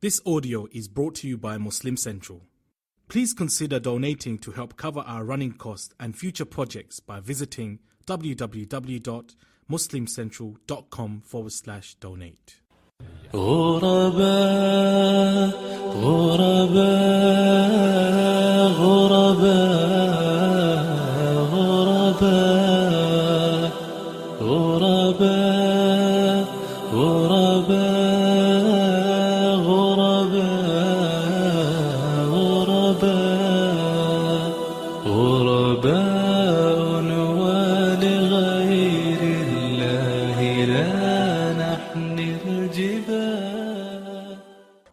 This audio is brought to you by Muslim Central. Please consider donating to help cover our running costs and future projects by visiting www.muslimcentral.com/donate. غرباء غرباء غرباء غرباء غرباء غرباء غرباء ولغير الله لا نحمل الجبال.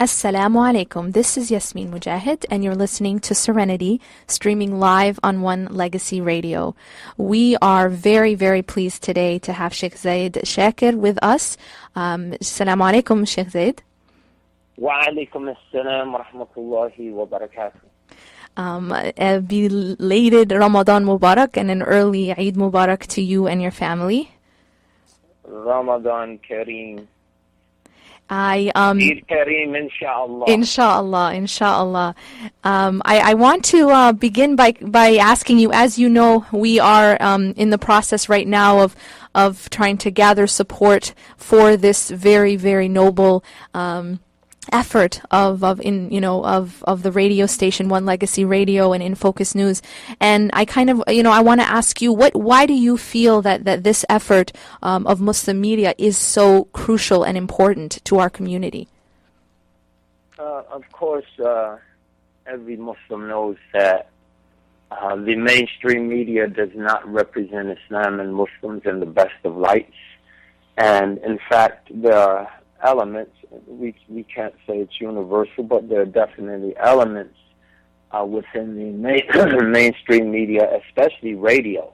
Assalamu alaikum. This is Yasmin Mogahed, and you're listening to Serenity, streaming live on One Legacy Radio. We are very, very pleased today to have Sheikh Zaid Shakir with us. Assalamu alaikum, Sheikh Zaid. Wa alaikum assalam wa rahmatullahi wa barakatuh. A belated Ramadan Mubarak and an early Eid Mubarak to you and your family. Ramadan Kareem. Eid Kareem, inshallah. Inshallah. I want to begin by asking you, as you know, we are in the process right now of trying to gather support for this very, very noble effort of the radio station One Legacy Radio and In Focus News. And I I want to ask you, why do you feel that this effort of Muslim media is so crucial and important to our community? Of course, every Muslim knows that the mainstream media does not represent Islam and Muslims in the best of lights. And in fact, there are elements, we can't say it's universal, but there are definitely elements within the mainstream media, especially radio,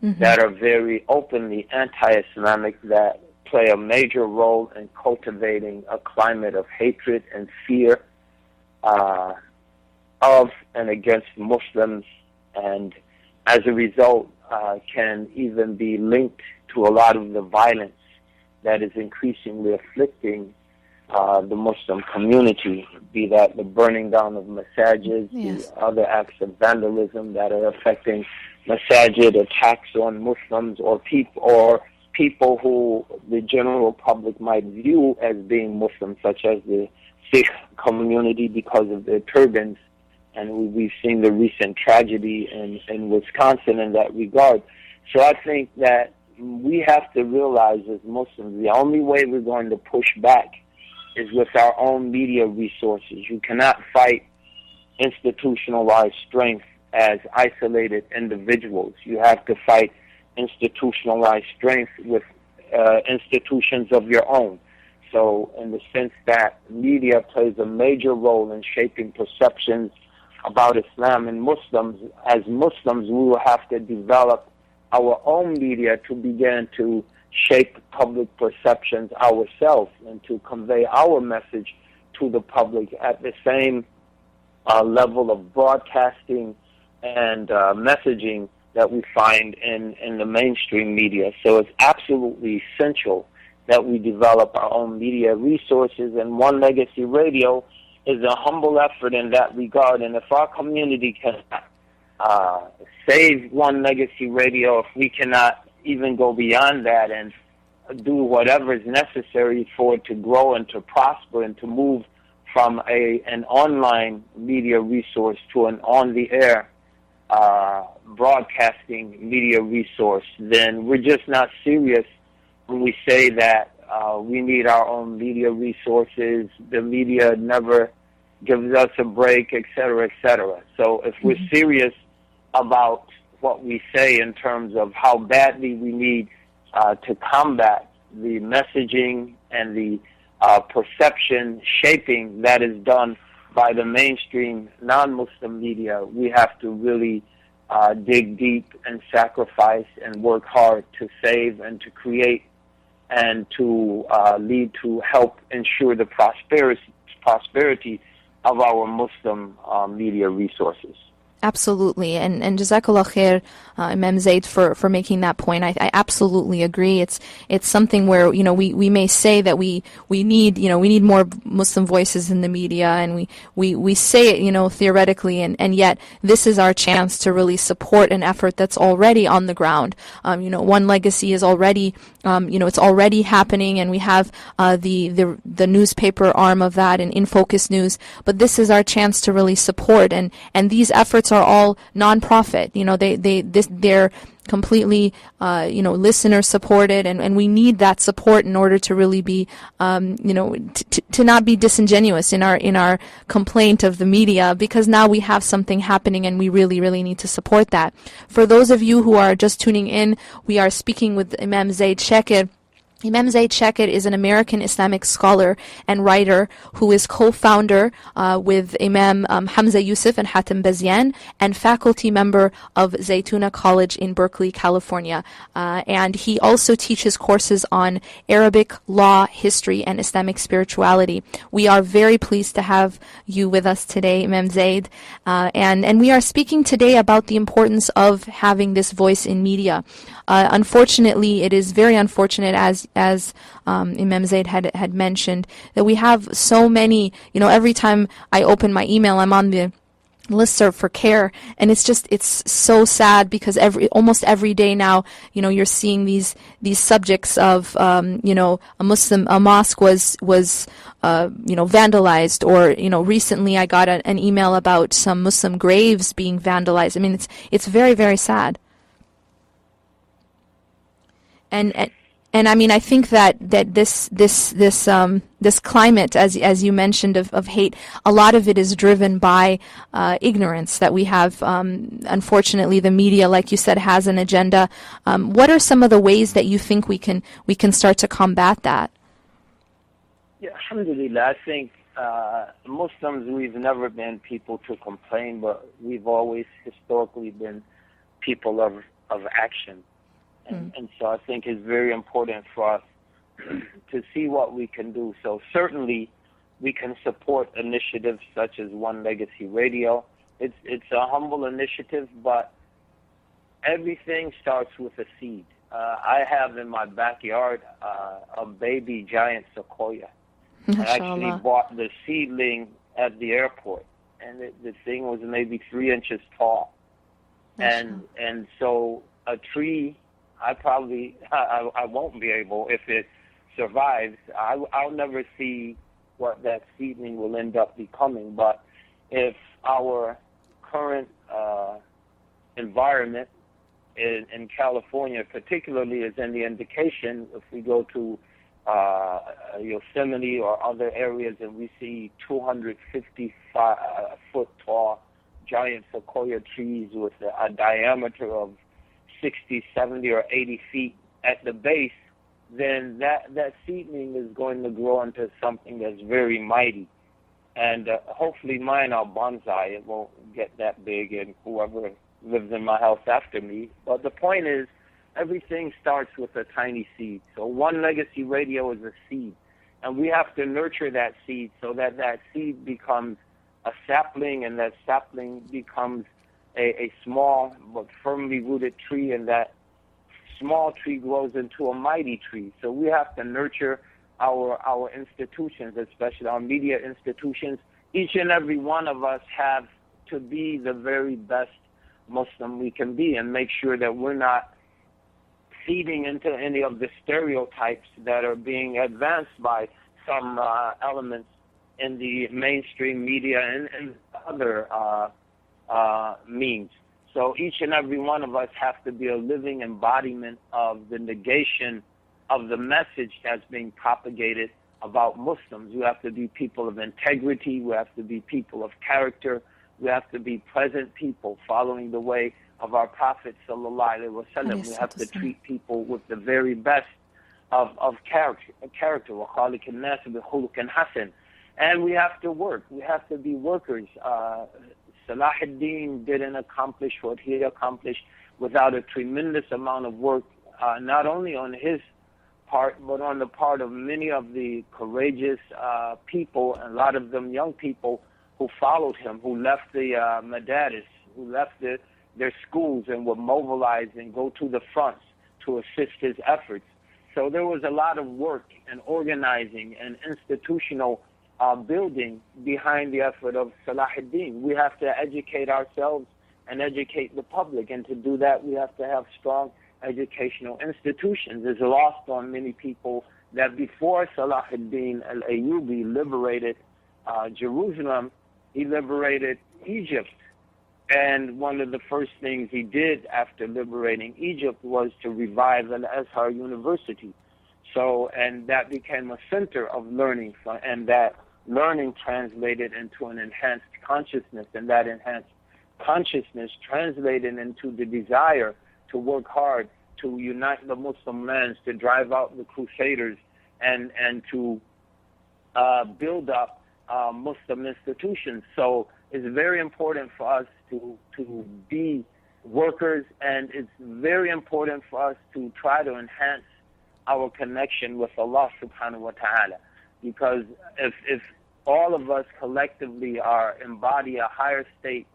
that are very openly anti-Islamic, that play a major role in cultivating a climate of hatred and fear of and against Muslims, and as a result can even be linked to a lot of the violence that is increasingly afflicting the Muslim community, be that the burning down of masajid, the other acts of vandalism that are affecting masajid, attacks on Muslims or people who the general public might view as being Muslim, such as the Sikh community because of their turbans. And we've seen the recent tragedy in Wisconsin in that regard. So I think that we have to realize as Muslims, the only way we're going to push back is with our own media resources. You cannot fight institutionalized strength as isolated individuals. You have to fight institutionalized strength with institutions of your own. So in the sense that media plays a major role in shaping perceptions about Islam and Muslims, as Muslims we will have to develop our own media to begin to shape public perceptions ourselves and to convey our message to the public at the same level of broadcasting and messaging that we find in the mainstream media. So it's absolutely essential that we develop our own media resources, and One Legacy Radio is a humble effort in that regard. And if our community cannot save One Legacy Radio, if we cannot even go beyond that and do whatever is necessary for it to grow and to prosper and to move from an online media resource to an on-the-air broadcasting media resource, then we're just not serious when we say that we need our own media resources, the media never gives us a break, etc., etc. So if we're serious about what we say in terms of how badly we need to combat the messaging and the perception shaping that is done by the mainstream non-Muslim media, we have to really dig deep and sacrifice and work hard to save and to create and to lead to help ensure the prosperity of our Muslim media resources. Absolutely, and Jazakallah khair, Imam Zaid, for making that point. I absolutely agree. It's something where we may say that we need more Muslim voices in the media, and we say it theoretically, and yet this is our chance to really support an effort that's already on the ground. One Legacy is already it's already happening, and we have the newspaper arm of that in Focus News. But this is our chance to really support, and these efforts are all non-profit. They're completely listener supported, and we need that support in order to really be to not be disingenuous in our complaint of the media, because now we have something happening and we really need to support that. For those of you who are just tuning in, we are speaking with Imam Zaid Shakir. Imam Zaid Shakir is an American Islamic scholar and writer who is co-founder with Imam Hamza Yusuf and Hatem Bazian, and faculty member of Zaytuna College in Berkeley, California. And he also teaches courses on Arabic, law, history, and Islamic spirituality. We are very pleased to have you with us today, Imam Zaid. And we are speaking today about the importance of having this voice in media. Unfortunately, it is very unfortunate, as Imam Zaid had mentioned, that we have so many, every time I open my email, I'm on the listserv for CARE, and it's so sad, because almost every day now, you're seeing these subjects of, a mosque was vandalized, or, recently I got an email about some Muslim graves being vandalized. I mean, it's very, very sad. And I mean, I think that this climate, as you mentioned, of hate, a lot of it is driven by ignorance that we have. Unfortunately, the media, like you said, has an agenda. What are some of the ways that you think we can start to combat that? Yeah, alhamdulillah. I think Muslims, we've never been people to complain, but we've always historically been people of action. And so I think it's very important for us to see what we can do. So certainly we can support initiatives such as One Legacy Radio. It's a humble initiative, but everything starts with a seed. I have in my backyard a baby giant sequoia. I actually bought the seedling at the airport, and the thing was maybe 3 inches tall. And so a tree, I won't be able, if it survives, I'll never see what that seedling will end up becoming. But if our current environment in California particularly is any indication, if we go to Yosemite or other areas and we see 250-foot tall giant sequoia trees with a diameter of 60, 70, or 80 feet at the base, then that seedling is going to grow into something that's very mighty. And hopefully mine are bonsai. It won't get that big, and whoever lives in my house after me. But the point is, everything starts with a tiny seed. So One Legacy Radio is a seed. And we have to nurture that seed so that seed becomes a sapling, and that sapling becomes a small but firmly rooted tree, and that small tree grows into a mighty tree. So we have to nurture our institutions, especially our media institutions. Each and every one of us have to be the very best Muslim we can be, and make sure that we're not feeding into any of the stereotypes that are being advanced by some elements in the mainstream media and other means. So each and every one of us have to be a living embodiment of the negation of the message that's being propagated about Muslims. We have to be people of integrity. We have to be people of character. We have to be present people following the way of our Prophet sallallahu alaihi wasallam. We have to treat people with the very best of character. وَخَالِقِ النَّاسِ بِخُلُقٍ حَسَنٍ. And we have to work. We have to be workers. Salah ad-Din didn't accomplish what he accomplished without a tremendous amount of work, not only on his part, but on the part of many of the courageous people, and a lot of them young people who followed him, who left the madaris, who left their schools and would mobilize and go to the fronts to assist his efforts. So there was a lot of work and organizing and institutional building behind the effort of Salah ad-Din. We have to educate ourselves and educate the public, and to do that we have to have strong educational institutions. It's lost on many people that before Salah ad-Din al-Ayyubi liberated Jerusalem, he liberated Egypt. And one of the first things he did after liberating Egypt was to revive Al-Azhar University. So, and that became a center of learning, and that learning translated into an enhanced consciousness, and that enhanced consciousness translated into the desire to work hard, to unite the Muslim lands, to drive out the Crusaders, and to build up Muslim institutions. So it's very important for us to be workers, and it's very important for us to try to enhance our connection with Allah subhanahu wa ta'ala. Because if all of us collectively embody a higher state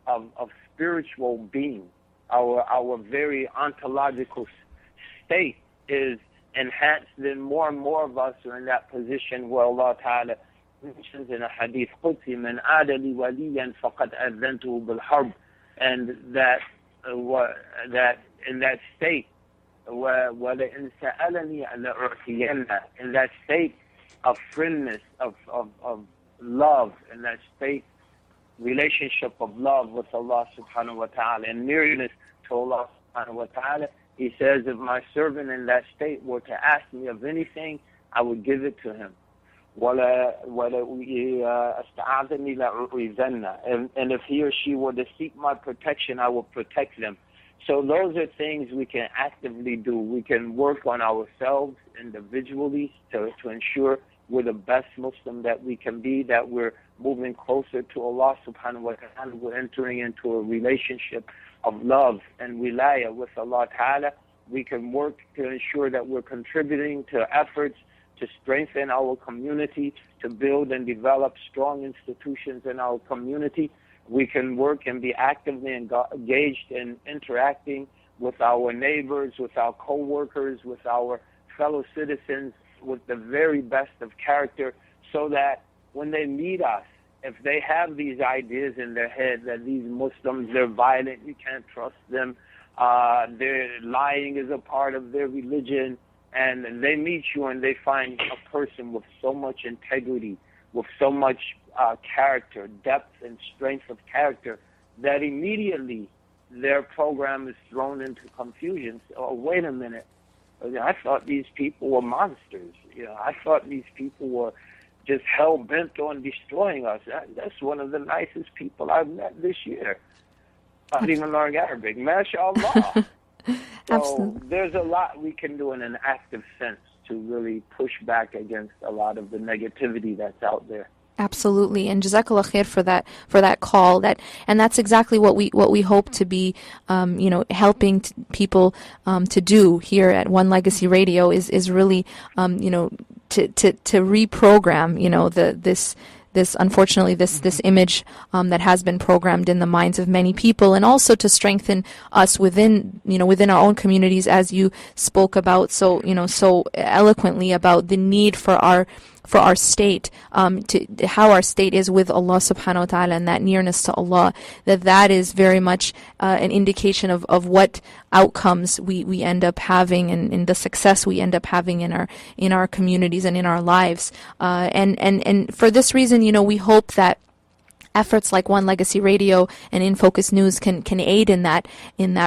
of spiritual being, our very ontological state is enhanced, then more and more of us are in that position where Allah ta'ala mentions in a hadith Qudsi, "Man aada li waliyan faqad adhantuhu bil harb," and that in that state, وَلَئِنْ سَأَلَنِي لَأُعْطِيَنَّهُ, in that state of friendness, of love, in that state relationship of love with Allah subhanahu wa ta'ala and nearness to Allah subhanahu wa ta'ala, he says, if my servant in that state were to ask me of anything, I would give it to him. And if he or she were to seek my protection, I will protect them. So those are things we can actively do. We can work on ourselves individually to ensure we're the best Muslim that we can be, that we're moving closer to Allah subhanahu wa ta'ala. We're entering into a relationship of love and wilayah with Allah ta'ala. We can work to ensure that we're contributing to efforts to strengthen our community, to build and develop strong institutions in our community. We can work and be actively engaged in interacting with our neighbors, with our co-workers, with our fellow citizens, with the very best of character, so that when they meet us, if they have these ideas in their head that these Muslims, they're violent, you can't trust them, their lying is a part of their religion, and they meet you and they find a person with so much integrity, with so much character, depth and strength of character, that immediately their program is thrown into confusion. Oh, wait a minute. I thought these people were monsters. I thought these people were just hell-bent on destroying us. That's one of the nicest people I've met this year. I didn't even learn Arabic. MashaAllah. So there's a lot we can do in an active sense to really push back against a lot of the negativity that's out there. Absolutely, and Jazakallah khair for that call. And that's exactly what we hope to be, helping people to do here at One Legacy Radio is really, to reprogram, this image that has been programmed in the minds of many people, and also to strengthen us within our own communities, as you spoke about so eloquently about the need for our state, to how our state is with Allah subhanahu wa ta'ala, and that nearness to Allah, that is very much an indication of what outcomes we end up having, and the success we end up having in our communities and in our lives. And for this reason, we hope that efforts like One Legacy Radio and In Focus News can aid in that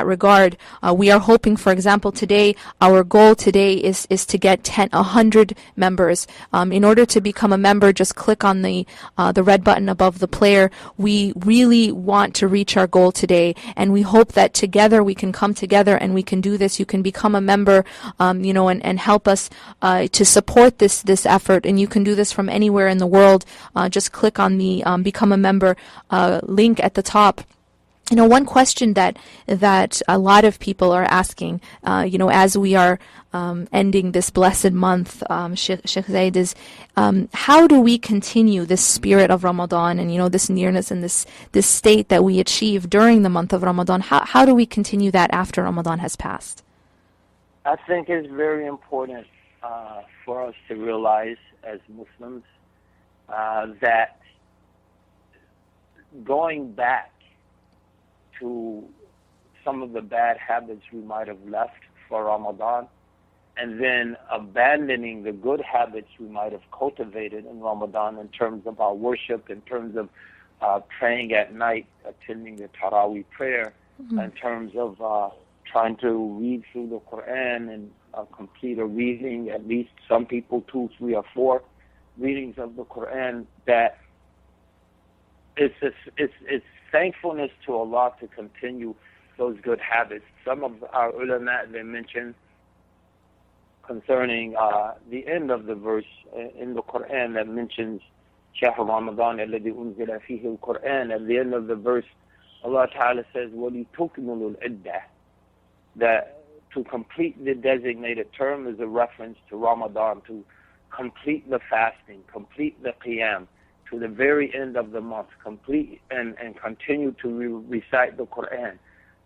regard. We are hoping, for example, today, our goal today is to get 100 members. In order to become a member, just click on the red button above the player. We really want to reach our goal today, and we hope that together we can come together and we can do this. You can become a member, and help us to support this effort, and you can do this from anywhere in the world. Just click on the Become a Member link at the top, One question that a lot of people are asking, as we are ending this blessed month, Sheikh Zaid, is how do we continue this spirit of Ramadan and this nearness and this state that we achieve during the month of Ramadan? How do we continue that after Ramadan has passed? I think it's very important for us to realize as Muslims that going back to some of the bad habits we might have left for Ramadan, and then abandoning the good habits we might have cultivated in Ramadan in terms of our worship, in terms of praying at night, attending the Taraweeh prayer, in terms of trying to read through the Quran and complete a reading, at least some people 2, 3, or 4 readings of the Quran, that it's thankfulness to Allah to continue those good habits. Some of our ulama, they mention concerning the end of the verse in the Quran that mentions شهر رمضان الذي أنزل فيه القرآن. At the end of the verse, Allah Ta'ala says, وَلِتُكْمِلُوا الْعِدَّةِ, that to complete the designated term is a reference to Ramadan, to complete the fasting, complete the qiyam, to the very end of the month, complete and continue to recite the Quran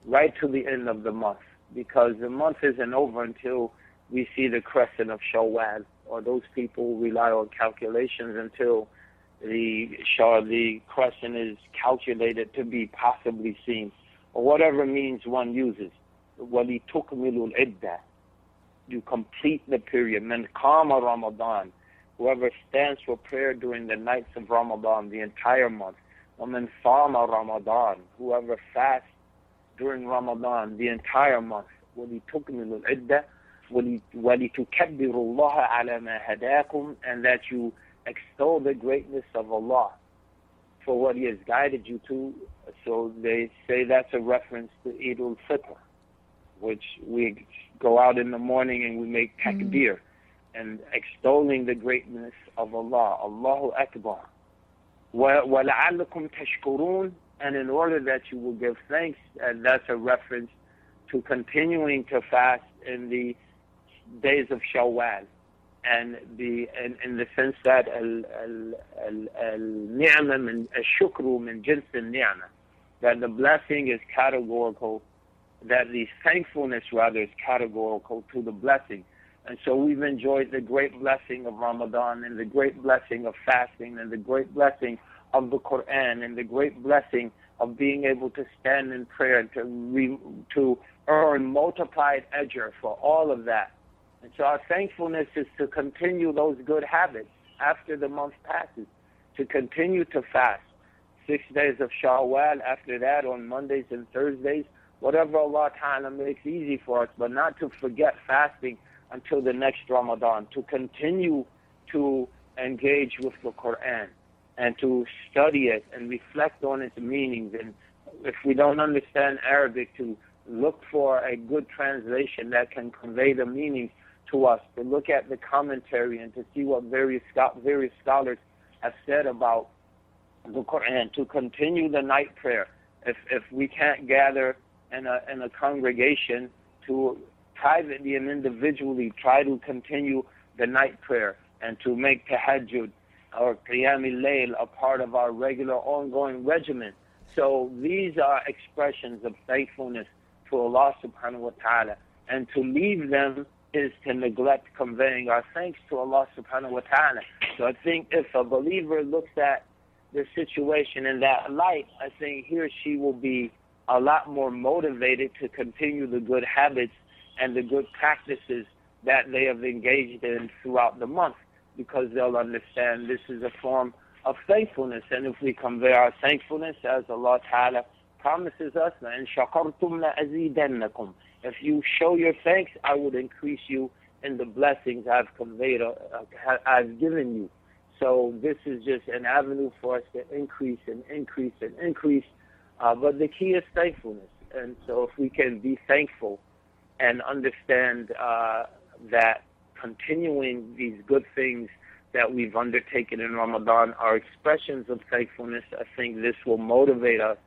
right to the end of the month, because the month isn't over until we see the crescent of Shawwal, or those people rely on calculations until the crescent is calculated to be possibly seen, or whatever means one uses. وَلِتُكْمِلُوا الْعِدَّةِ, you complete the period. مَنْ قَامَ Ramadan, whoever stands for prayer during the nights of Ramadan, the entire month. وَمَنْ صَامَ Ramadan, whoever fasts during Ramadan, the entire month. وَلِتُكْمِلُوا الْعِدَّةِ وَلِتُكَبِّرُوا اللَّهَ عَلَى مَا هَدَاكُمْ, and that you extol the greatness of Allah for what He has guided you to. So they say that's a reference to Eid al-Fitr, which we go out in the morning and we make takbir, and extolling the greatness of Allah. Allahu Akbar. وَلَعَلَّكُمْ تَشْكُرُونَ, and in order that you will give thanks, and that's a reference to continuing to fast in the days of Shawwal, and in the sense that al-ni'mah min al-shukru min jins al-ni'mah, that the blessing is categorical, that the thankfulness rather is categorical to the blessing. And so we've enjoyed the great blessing of Ramadan, and the great blessing of fasting, and the great blessing of the Quran, and the great blessing of being able to stand in prayer to earn multiplied ajr for all of that. And so our thankfulness is to continue those good habits after the month passes, to continue to fast 6 days of Shawwal, after that on Mondays and Thursdays, whatever Allah Ta'ala makes easy for us, but not to forget fasting until the next Ramadan, to continue to engage with the Quran and to study it and reflect on its meanings. And if we don't understand Arabic, to look for a good translation that can convey the meanings to us, to look at the commentary and to see what various scholars have said about the Quran, to continue the night prayer. If we can't gather in a congregation, to privately and individually try to continue the night prayer, and to make tahajjud or qiyam al-layl a part of our regular ongoing regimen. So these are expressions of thankfulness to Allah subhanahu wa ta'ala, and to leave them is to neglect conveying our thanks to Allah subhanahu wa ta'ala. So I think if a believer looks at the situation in that light, I think he or she will be a lot more motivated to continue the good habits and the good practices that they have engaged in throughout the month, because they'll understand this is a form of thankfulness. And if we convey our thankfulness as Allah Ta'ala promises us, إِن شَكَرْتُمْ لَأَزِيدَنَّكُمْ, if you show your thanks, I would increase you in the blessings I've conveyed, I've given you. So this is just an avenue for us to increase and increase and increase. But the key is thankfulness. And so if we can be thankful and understand that continuing these good things that we've undertaken in Ramadan are expressions of thankfulness, I think this will motivate us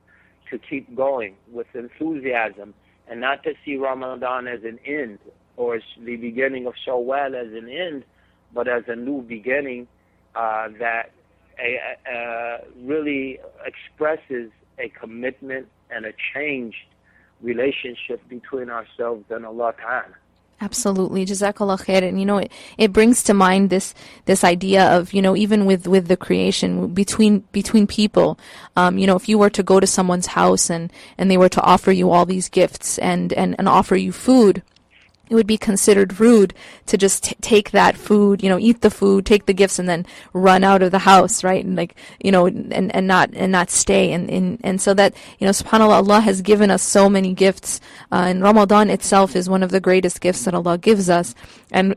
to keep going with enthusiasm and not to see Ramadan as an end or the beginning of Shawwal as an end, but as a new beginning that really expresses a commitment and a changed relationship between ourselves and Allah Ta'ala. Absolutely, Jazakallah khair. And it brings to mind this idea of, even with the creation between people, if you were to go to someone's house and they were to offer you all these gifts and offer you food, it would be considered rude to just take that food, eat the food, take the gifts, and then run out of the house, right? And and not stay. And so that, subhanAllah, Allah has given us so many gifts. And Ramadan itself is one of the greatest gifts that Allah gives us. And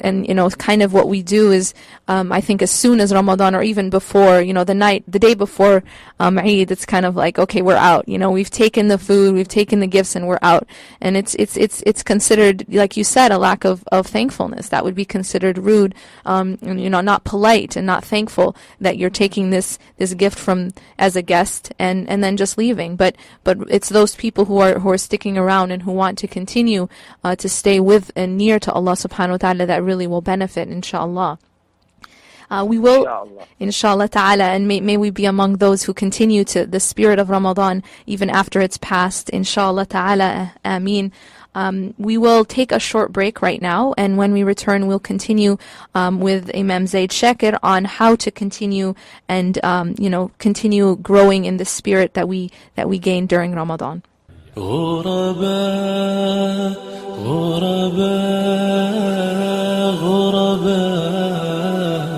kind of what we do is, I think as soon as Ramadan, or even before, the day before Eid, it's kind of like, okay, we're out. We've taken the food, we've taken the gifts, and we're out. And it's considered, like you said, a lack of thankfulness. That would be considered rude, not polite and not thankful that you're taking this gift from as a guest and then just leaving. But it's those people who are sticking around and who want to continue to stay with and near to Allah subhanahu wa ta'ala that really will benefit, inshallah. We will, inshallah ta'ala, and may we be among those who continue to the spirit of Ramadan even after it's passed, inshallah ta'ala, ameen. We will take a short break right now, and when we return, we'll continue with Imam Zaid Shakir on how to continue and continue growing in the spirit that we gained during Ramadan. غرباء غرباء غرباء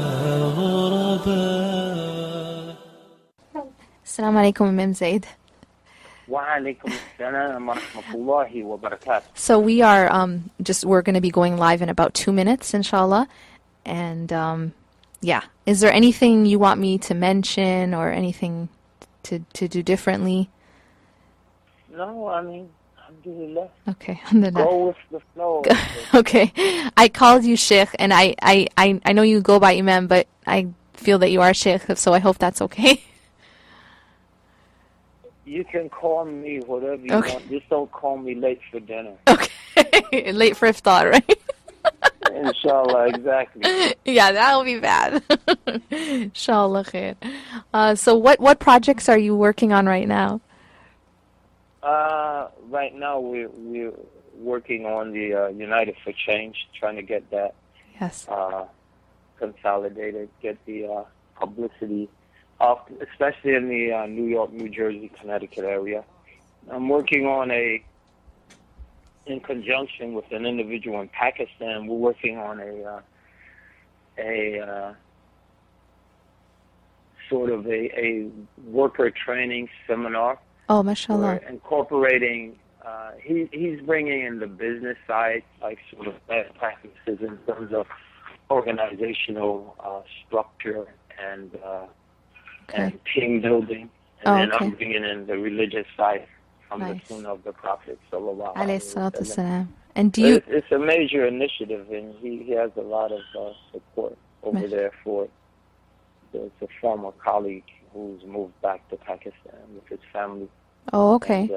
غرباء. Assalamu alaikum, Imam Zaid. وعليكم السلام ورحمة الله وبركاته. So we are we're going to be going live in about 2 minutes, inshallah. And is there anything you want me to mention or anything to do differently? No, alhamdulillah. Okay, alhamdulillah. Go with the flow. Okay, I called you Sheikh, and I know you go by Imam, but I feel that you are Sheikh, so I hope that's okay. You can call me whatever you want. Just don't call me late for dinner. Okay, late for iftar, right? Inshallah, exactly. Yeah, that'll be bad. Inshallah khair. So what projects are you working on right now? Right now we're working on the United for Change, trying to get that consolidated, get the publicity up, especially in the New York, New Jersey, Connecticut area. I'm working on in conjunction with an individual in Pakistan, we're working on a sort of a worker training seminar. Oh, mashallah. We're incorporating, he's bringing in the business side, like sort of best practices in terms of organizational structure and team building. And then I'm bringing in the religious side from the Sunnah of the Prophet sallallahu alaihi wasallam. And do you? It's a major initiative, and he has a lot of support over there for it. There's a former colleague who's moved back to Pakistan with his family. Oh, okay.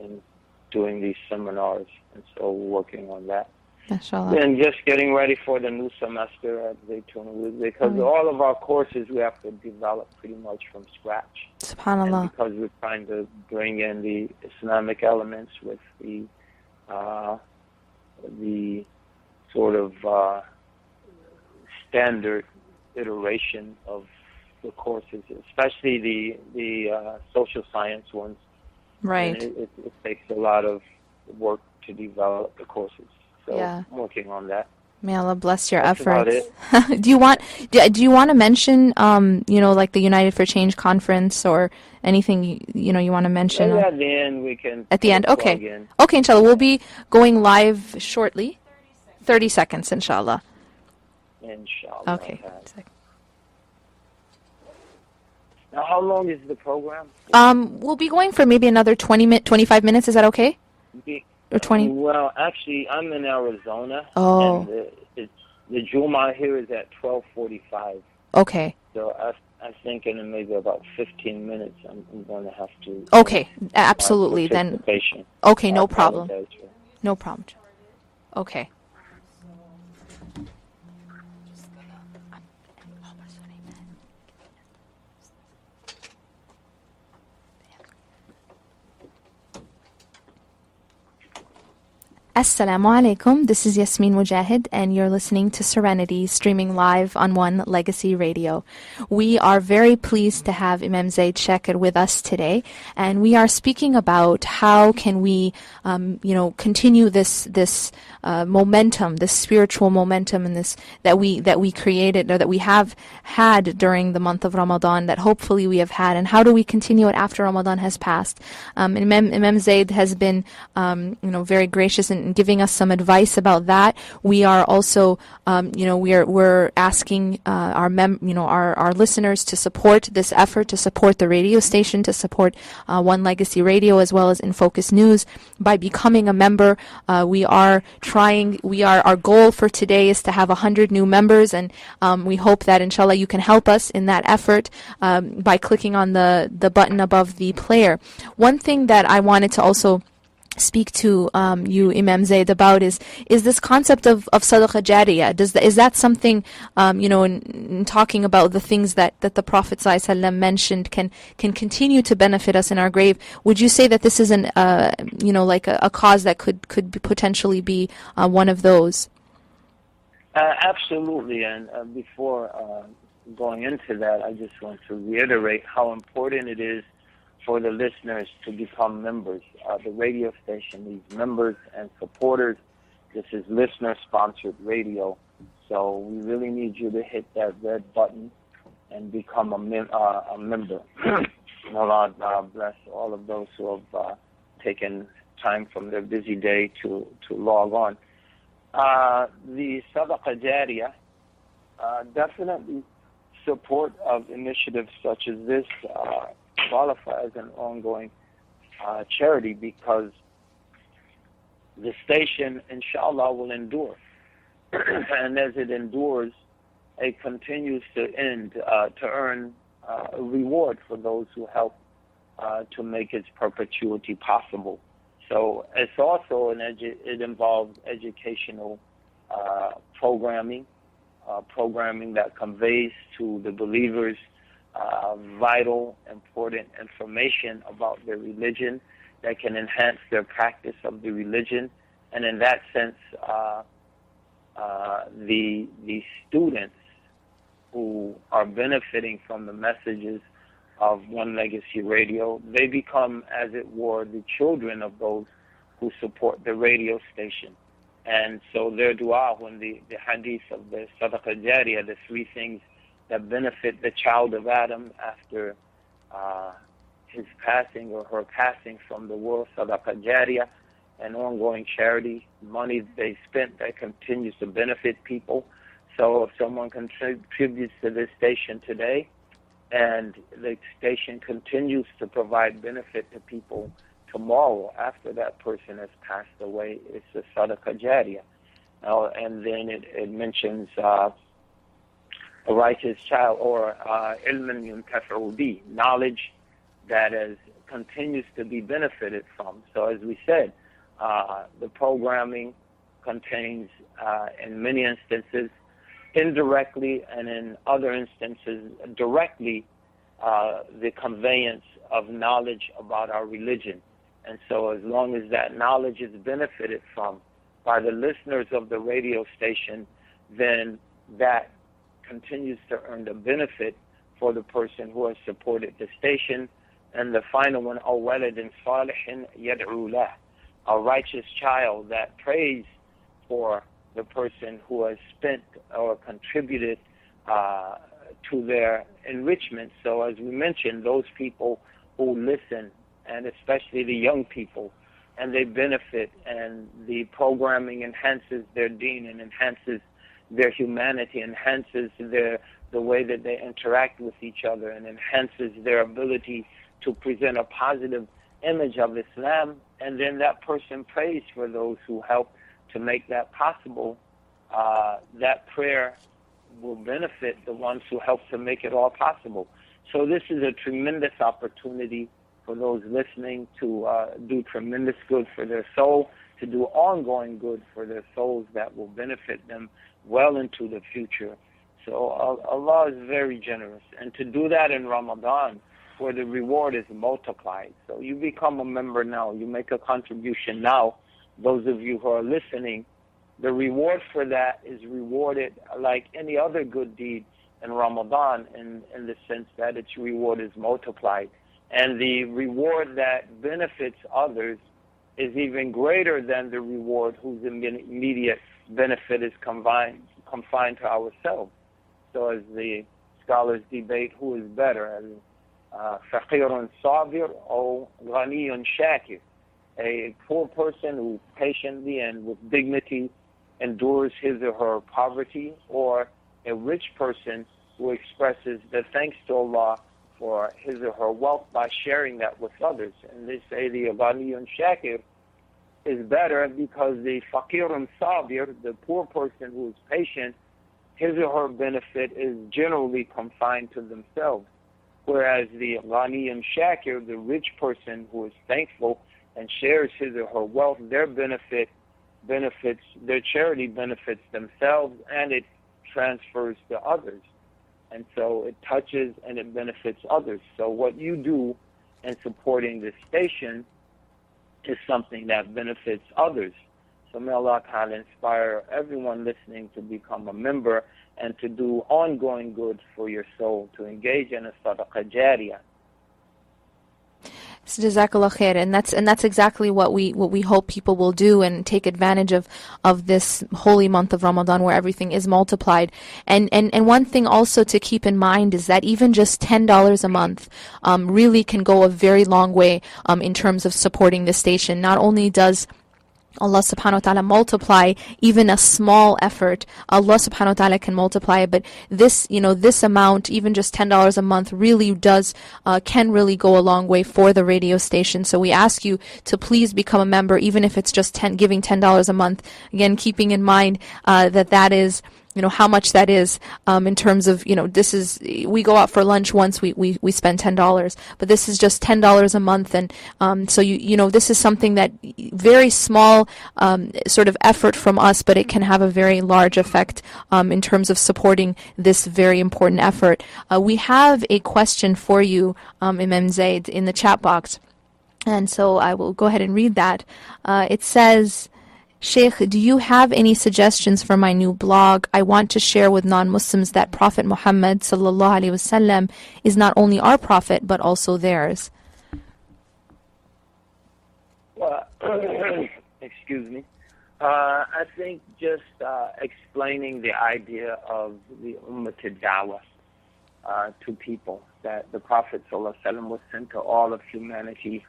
And doing these seminars, and so we're working on that. Mashallah. And just getting ready for the new semester at Zaytun, because all of our courses we have to develop pretty much from scratch. Subhanallah. And because we're trying to bring in the Islamic elements with the sort of standard iteration of the courses, especially the social science ones. Right. And it takes a lot of work to develop the courses. So I'm working on that. May Allah bless your That's efforts. Do you want to mention like the United for Change conference or anything you want to mention? Maybe at the end we can. At the end, okay. Okay, inshallah, we'll be going live shortly. 30 seconds, inshallah. Inshallah. Okay. Now, how long is the program? We'll be going for maybe another 25 minutes. Is that okay? Or 20? Well, actually, I'm in Arizona. Oh. And it's The Juma here is at 12:45. Okay. So I think in maybe about 15 minutes, I'm going to have to. Okay, absolutely. Then. Okay, no problem. No problem. Okay. Assalamu alaikum, this is Yasmin Mogahed and you're listening to Serenity, streaming live on One Legacy Radio. We are very pleased to have Imam Zaid Shakir with us today, and we are speaking about how can we continue this momentum, this spiritual momentum, and this that we created, or that we have had during the month of Ramadan, that hopefully we have had, and how do we continue it after Ramadan has passed. Imam Zaid has been very gracious in giving us some advice about that. We are also we're asking our listeners to support this effort, to support the radio station, to support One Legacy Radio, as well as In Focus News, by becoming a member. Our goal for today is to have 100 new members, and we hope that inshallah you can help us in that effort by clicking on the button above the player. One thing that I wanted to also speak to you, Imam Zaid, about is this concept of sadaqah jariyah. Is that something, in talking about the things that the Prophet ﷺ mentioned can continue to benefit us in our grave? Would you say that this is a cause that could potentially be one of those? Absolutely. And before going into that, I just want to reiterate how important it is for the listeners to become members. The radio station needs members and supporters. This is listener-sponsored radio, so we really need you to hit that red button and become a member. Allah bless all of those who have taken time from their busy day to log on. The sadaqah jariyah, definitely support of initiatives such as this qualify as an ongoing charity, because the station, inshallah, will endure. And as it endures, it continues to earn a reward for those who help to make its perpetuity possible. So it's also it involves educational programming that conveys to the believers vital, important information about their religion that can enhance their practice of the religion. And in that sense, the students who are benefiting from the messages of One Legacy Radio, they become, as it were, the children of those who support the radio station. And so their dua, when the hadith of the sadaqah jariyah, the three things that benefit the child of Adam after his passing or her passing from the world, sadaqah jariyah, and ongoing charity, money they spent that continues to benefit people. So if someone contributes to this station today, and the station continues to provide benefit to people tomorrow after that person has passed away, it's a sadaqah jariyah. And then it mentions a righteous child, or ilman yuntafa'u bi, knowledge that continues to be benefited from. So as we said, the programming contains, in many instances, indirectly, and in other instances, directly, the conveyance of knowledge about our religion. And so as long as that knowledge is benefited from by the listeners of the radio station, then that continues to earn the benefit for the person who has supported the station. And the final one, أَوْ وَلَدٍ صَالِحٍ يَدْعُو لَهُ, a righteous child that prays for the person who has spent or contributed to their enrichment. So as we mentioned, those people who listen, and especially the young people, and they benefit, and the programming enhances their deen and enhances their humanity, enhances the way that they interact with each other, and enhances their ability to present a positive image of Islam. And then that person prays for those who help to make that possible. that prayer will benefit the ones who help to make it all possible. So this is a tremendous opportunity for those listening to do tremendous good for their soul, to do ongoing good for their souls that will benefit them well into the future. So Allah is very generous. And to do that in Ramadan, where the reward is multiplied. So you become a member now, you make a contribution now. Those of you who are listening, the reward for that is rewarded like any other good deed in Ramadan, in the sense that its reward is multiplied. And the reward that benefits others is even greater than the reward whose immediate benefit is confined to ourselves. So as the scholars debate who is better, shakir sabir or ghaniyun shakir, a poor person who patiently and with dignity endures his or her poverty, or a rich person who expresses the thanks to Allah for his or her wealth by sharing that with others. And they say the ghaniyun shakir is better because the fakirun sabir, the poor person who is patient, his or her benefit is generally confined to themselves. Whereas the ghaniyun shakir, the rich person who is thankful and shares his or her wealth, their charity benefits themselves, and it transfers to others. And so it touches and it benefits others. So what you do in supporting this station is something that benefits others. So may Allah Ta'ala inspire everyone listening to become a member and to do ongoing good for your soul, to engage in a sadaqah jariyah. Jazakallah khair, and that's exactly what we hope people will do, and take advantage of this holy month of Ramadan where everything is multiplied. And one thing also to keep in mind is that even just $10 a month really can go a very long way in terms of supporting the station. Not only does Allah subhanahu wa ta'ala multiply even a small effort, Allah subhanahu wa ta'ala can multiply it, but this amount, even just $10 a month, really can really go a long way for the radio station. So we ask you to please become a member, even if it's just giving $10 a month. Again, keeping in mind that is how much that is in terms of, we go out for lunch once, we spend $10, but this is just $10 a month. And so this is something that very small sort of effort from us, but it can have a very large effect in terms of supporting this very important effort. We have a question for you, Imam Zaid, in the chat box. And so I will go ahead and read that. It says, Sheikh, do you have any suggestions for my new blog? I want to share with non-Muslims that Prophet Muhammad sallallahu alaihi wasallam is not only our prophet but also theirs. Well, excuse me. I think just explaining the idea of the ummatul da'wah to people, that the Prophet sallallahu alaihi wasallam was sent to all of humanity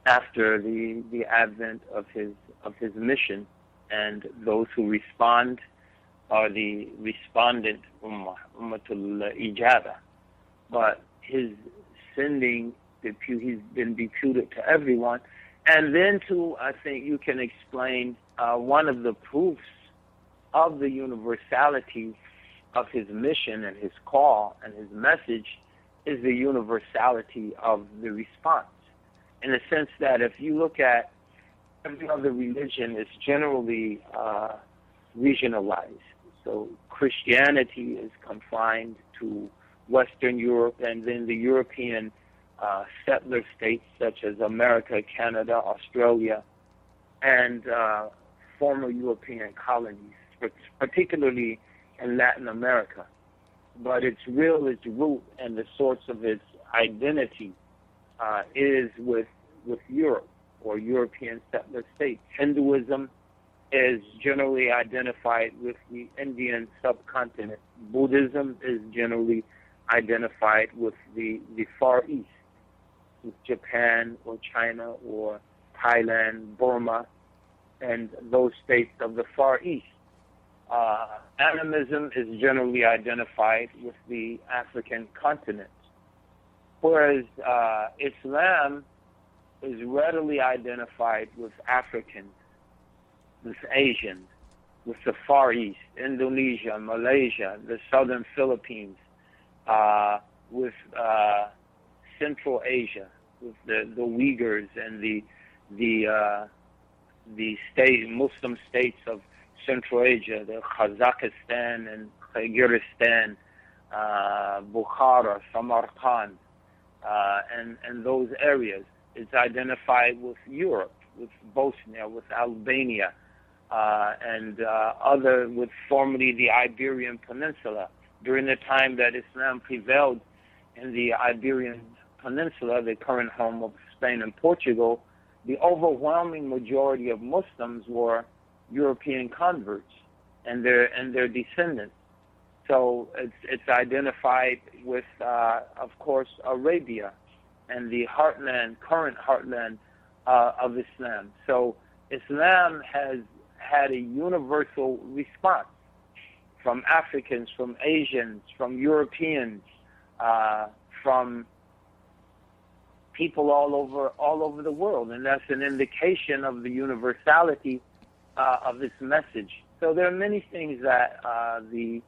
after the advent of his mission, and those who respond are the respondent ummah, ummatul ijaba. But his sending, he's been deputed to everyone. And then I think you can explain one of the proofs of the universality of his mission and his call and his message is the universality of the response. In the sense that if you look at every other religion, it's generally regionalized. So Christianity is confined to Western Europe, and then the European settler states such as America, Canada, Australia, and former European colonies, particularly in Latin America. But its root and the source of its identity is with Europe or European settler states. Hinduism is generally identified with the Indian subcontinent. Buddhism is generally identified with the Far East, with Japan or China or Thailand, Burma, and those states of the Far East. Animism is generally identified with the African continent. Whereas Islam is readily identified with Africans, with Asians, with the Far East, Indonesia, Malaysia, the Southern Philippines, with Central Asia, with the Uyghurs and the Muslim states of Central Asia, the Kazakhstan and Kyrgyzstan, Bukhara, Samarkand, and those areas. It's identified with Europe, with Bosnia, with Albania, and with formerly the Iberian Peninsula. During the time that Islam prevailed in the Iberian Peninsula, the current home of Spain and Portugal, the overwhelming majority of Muslims were European converts and their descendants. So it's identified with, of course, Arabia and the current heartland of Islam. So Islam has had a universal response from Africans, from Asians, from Europeans, from people all over the world, and that's an indication of the universality of this message. So there are many things that the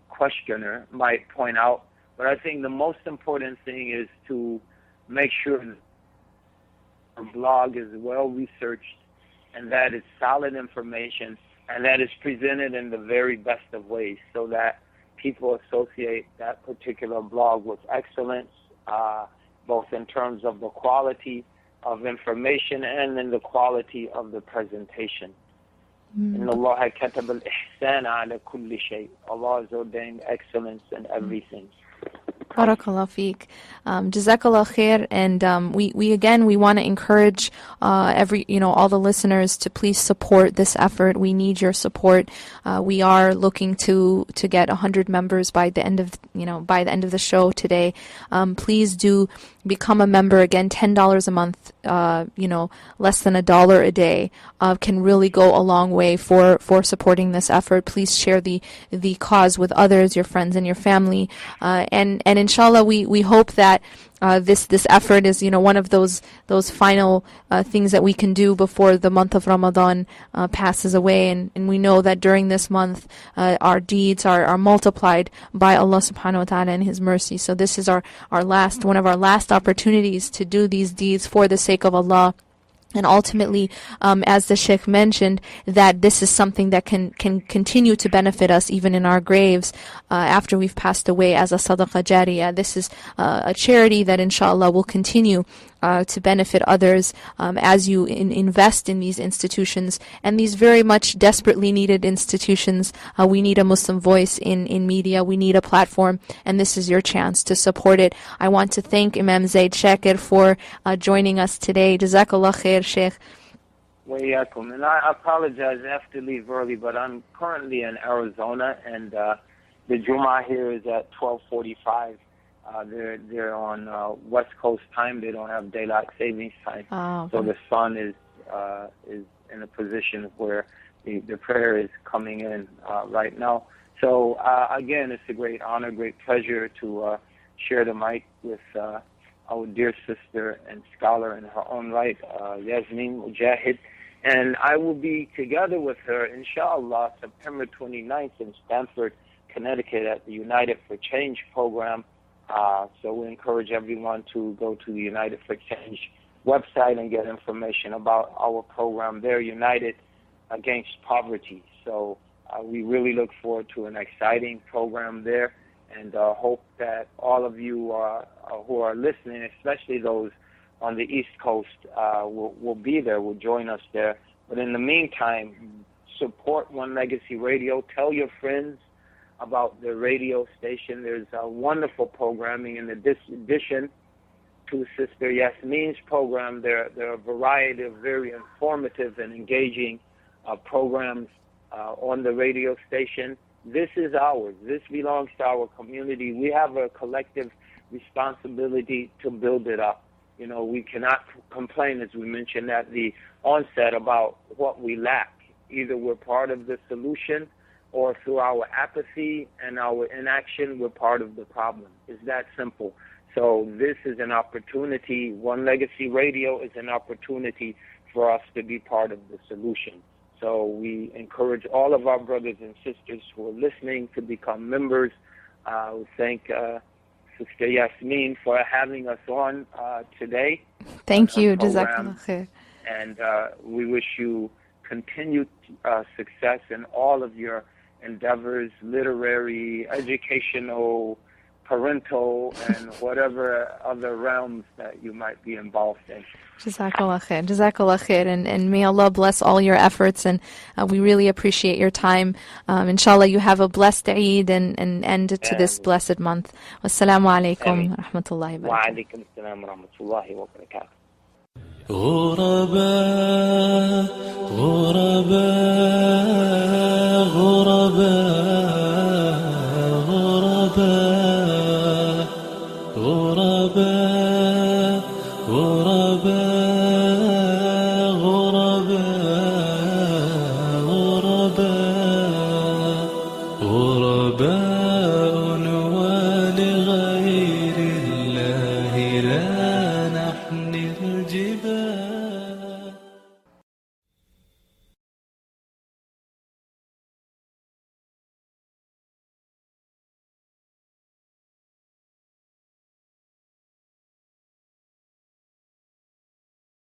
questioner might point out, but I think the most important thing is to make sure that our blog is well researched and that it's solid information and that it's presented in the very best of ways so that people associate that particular blog with excellence, both in terms of the quality of information and in the quality of the presentation. إن الله كتب الإحسان على كل شيء. Allah has ordained excellence in everything. Barakallah feek. Jazakallah khair. And we want to encourage all the listeners to please support this effort. We need your support. We are looking to get 100 members by the end of the show today. Please do become a member. Again, $10 a month, less than $1 a day, can really go a long way for supporting this effort. Please share the cause with others, your friends and your family, and inshallah, we hope that this effort is one of those final things that we can do before the month of Ramadan passes away, and we know that during this month our deeds are multiplied by Allah subhanahu wa ta'ala and His mercy. So this is one of our last opportunities to do these deeds for the sake of Allah. And ultimately, as the Sheikh mentioned, that this is something that can continue to benefit us even in our graves after we've passed away as a sadaqah jariyah. This is a charity that inshallah will continue to benefit others as you invest in these institutions and these very much desperately needed institutions. We need a Muslim voice in media. We need a platform, and this is your chance to support it. I want to thank Imam Zaid Shakir for joining us today. Jazakallah khair, Sheikh. Wayakum. And I apologize, I have to leave early, but I'm currently in Arizona, and the Jummah here is at 12:45. They're on West Coast time. They don't have daylight savings time. Oh, okay. So the sun is in a position where the prayer is coming in right now. So again, it's a great honor, great pleasure to share the mic with our dear sister and scholar in her own right, Yasmin Mogahed. And I will be together with her, inshallah, September 29th in Stamford, Connecticut at the United for Change program. So we encourage everyone to go to the United for Change website and get information about our program there, United Against Poverty. So we really look forward to an exciting program there, and hope that all of you who are listening, especially those on the East Coast, will be there, will join us there. But in the meantime, support One Legacy Radio. Tell your friends about the radio station. There's wonderful programming in addition to Sister Yasmin's program. There are a variety of very informative and engaging programs on the radio station. This is ours. This belongs to our community. We have a collective responsibility to build it up. We cannot complain, as we mentioned at the onset, about what we lack. Either we're part of the solution, or through our apathy and our inaction, we're part of the problem. It's that simple. So this is an opportunity. One Legacy Radio is an opportunity for us to be part of the solution. So we encourage all of our brothers and sisters who are listening to become members. We thank Sister Yasmin for having us on today. Thank on you. her program. Jazakallah khair. And we wish you continued success in all of your endeavors, literary, educational, parental, and whatever other realms that you might be involved in. Jazakallah khair. Jazakallah khair. And may Allah bless all your efforts. And we really appreciate your time. Inshallah, you have a blessed Eid and end to this blessed month. Wassalamu alaikum wa rahmatullahi wa barakatuh. وعليكم السلام ورحمة الله وبركاته. غرباء غرباء غرباء